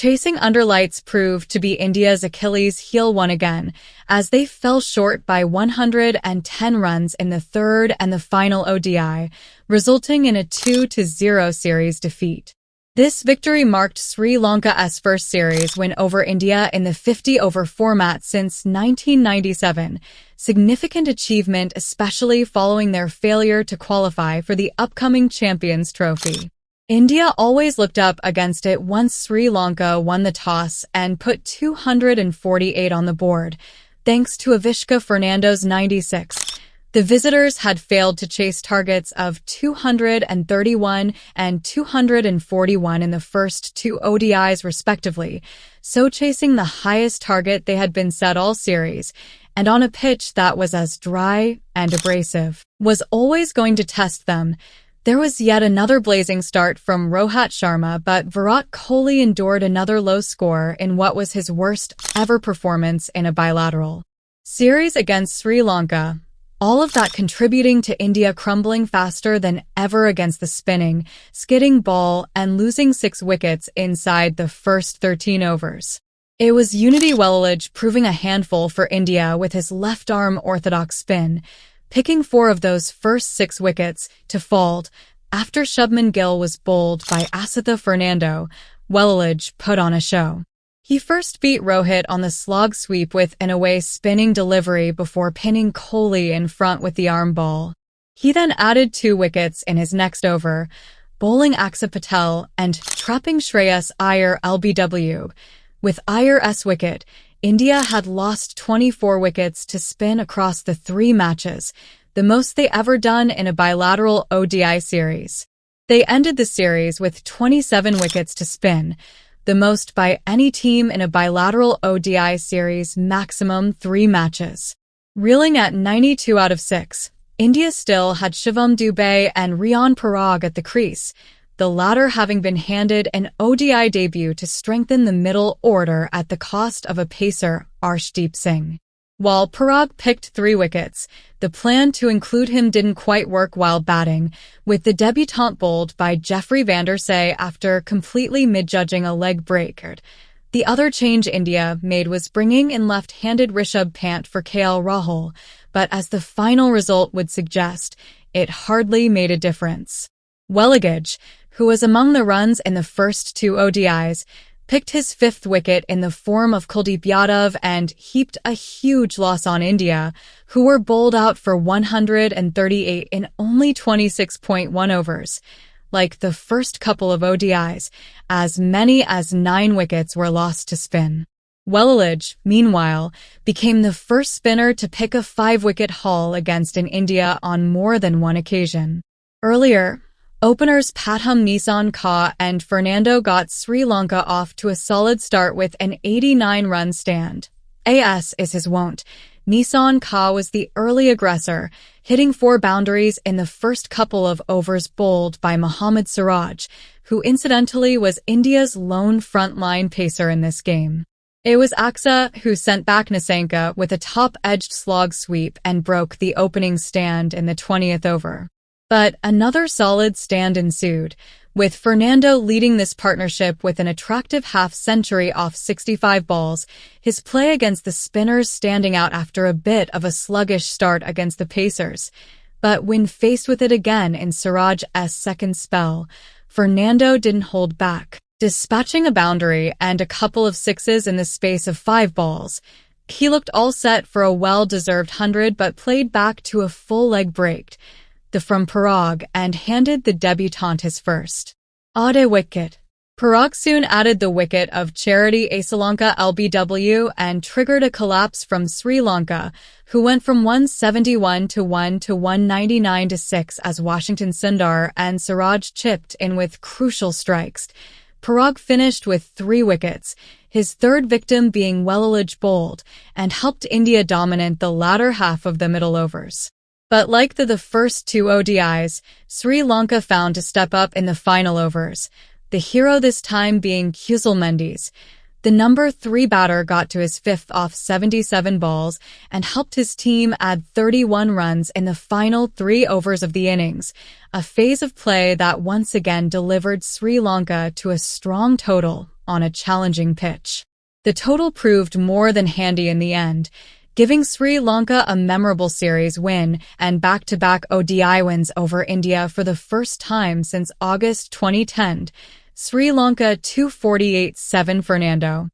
Chasing under lights proved to be India's Achilles heel once again, as they fell short by 110 runs in the third and the final ODI, resulting in a 2-0 series defeat. This victory marked Sri Lanka's first series win over India in the 50-over format since 1997, significant achievement especially following their failure to qualify for the upcoming Champions Trophy. India always looked up against it once Sri Lanka won the toss and put 248 on the board, thanks to Avishka Fernando's 96. The visitors had failed to chase targets of 231 and 241 in the first two ODIs respectively, so chasing the highest target they had been set all series, and on a pitch that was as dry and abrasive, was always going to test them. There was yet another blazing start from Rohit Sharma, but Virat Kohli endured another low score in what was his worst ever performance in a bilateral series against Sri Lanka. All of that contributing to India crumbling faster than ever against the spinning, skidding ball and losing 6 wickets inside the first 13 overs. It was Wellalage proving a handful for India with his left-arm orthodox spin, picking 4 of those first 6 wickets to fall. After Shubman Gill was bowled by Asitha Fernando, Wellalage put on a show. He first beat Rohit on the slog sweep with an away spinning delivery before pinning Kohli in front with the arm ball. He then added 2 wickets in his next over, bowling Aksa Patel and trapping Shreyas Iyer LBW. With Iyer's wicket, India had lost 24 wickets to spin across the 3 matches, the most they ever done in a bilateral ODI series. They ended the series with 27 wickets to spin, the most by any team in a bilateral ODI series, maximum 3 matches. Reeling at 92 out of 6, India still had Shivam Dube and Riyan Parag at the crease, the latter having been handed an ODI debut to strengthen the middle order at the cost of a pacer, Arshdeep Singh. While Parag picked 3 wickets, the plan to include him didn't quite work while batting, with the debutant bowled by Jeffrey van der Say after completely misjudging a leg break. The other change India made was bringing in left-handed Rishabh Pant for KL Rahul, but as the final result would suggest, it hardly made a difference. Wellalage, who was among the runs in the first 2 ODIs, picked his 5th wicket in the form of Kuldeep Yadav and heaped a huge loss on India, who were bowled out for 138 in only 26.1 overs. Like the first couple of ODIs, as many as 9 wickets were lost to spin. Wellalage, meanwhile, became the first spinner to pick a 5-wicket haul against India on more than one occasion. Earlier, openers Pathum Nissan Ka and Fernando got Sri Lanka off to a solid start with an 89-run stand. As is his wont, Nissan Ka was the early aggressor, hitting 4 boundaries in the first couple of overs bowled by Mohammad Siraj, who incidentally was India's lone front-line pacer in this game. It was Aksa who sent back Nissanka with a top-edged slog sweep and broke the opening stand in the 20th over. But another solid stand ensued, with Fernando leading this partnership with an attractive half-century off 65 balls, his play against the spinners standing out after a bit of a sluggish start against the Pacers. But when faced with it again in Siraj's second spell, Fernando didn't hold back, dispatching a boundary and a couple of 6s in the space of 5 balls. He looked all set for a well-deserved 100 but played back to a full leg break from Parag and handed the debutant his first odd wicket. Parag soon added the wicket of Charity Asalanka LBW and triggered a collapse from Sri Lanka, who went from 171 to 199 to 6 as Washington Sundar and Siraj chipped in with crucial strikes. Parag finished with 3 wickets, his third victim being Wellalage bowled, and helped India dominate the latter half of the middle overs. But like the first 2 ODIs, Sri Lanka found to step up in the final overs, the hero this time being Kusal Mendes. The number 3 batter got to his 5th off 77 balls and helped his team add 31 runs in the final 3 overs of the innings, a phase of play that once again delivered Sri Lanka to a strong total on a challenging pitch. The total proved more than handy in the end, giving Sri Lanka a memorable series win and back-to-back ODI wins over India for the first time since August 2010. Sri Lanka 248-7 Fernando.